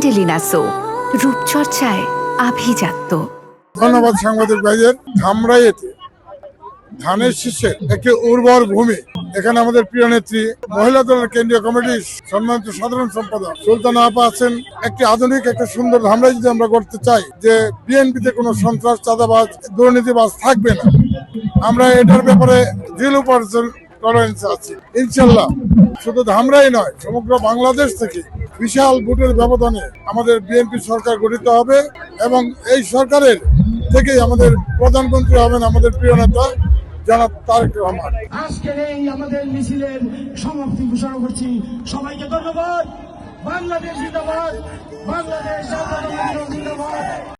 Angelina so, রূপচর্চায় আভিজাত্য। ধন্যবাদ সাংবাদিক ভাইদের। ধামরাইতে ধানের শীষের একটি উর্বর ভূমি। এখানে আমাদের প্রিয় নেত্রী, মহিলা দলের কেন্দ্রীয় কমিটির সম্মানিত সাধারণ সম্পাদক সুলতানা আপা আছেন। একটি আধুনিক, একটা সুন্দর ধামরাই যদি আমরা করতে চাই, যে বিএনপিতে কোনো সন্ত্রাস, চাঁদাবাজ, দুর্নীতিবাজ থাকবে না, আমরা এটার ব্যাপারে 0% টলারেন্স আছে ইনশাল্লাহ। শুধু ধামরাই নয়, সমগ্র বাংলাদেশ থেকে বিশাল ভোটের ব্যবধানে আমাদের বিএনপি সরকার গঠিত হবে এবং এই সরকারের থেকেই আমাদের প্রধানমন্ত্রী হবেন আমাদের প্রিয় নেতা জনাব তারেক রহমান। আজকের এই আমাদের মিছিলের সমাপ্তি ঘোষণা করছি। সবাইকে ধন্যবাদ। বাংলাদেশ জিন্দাবাদ, বাংলাদেশ জিন্দাবাদ।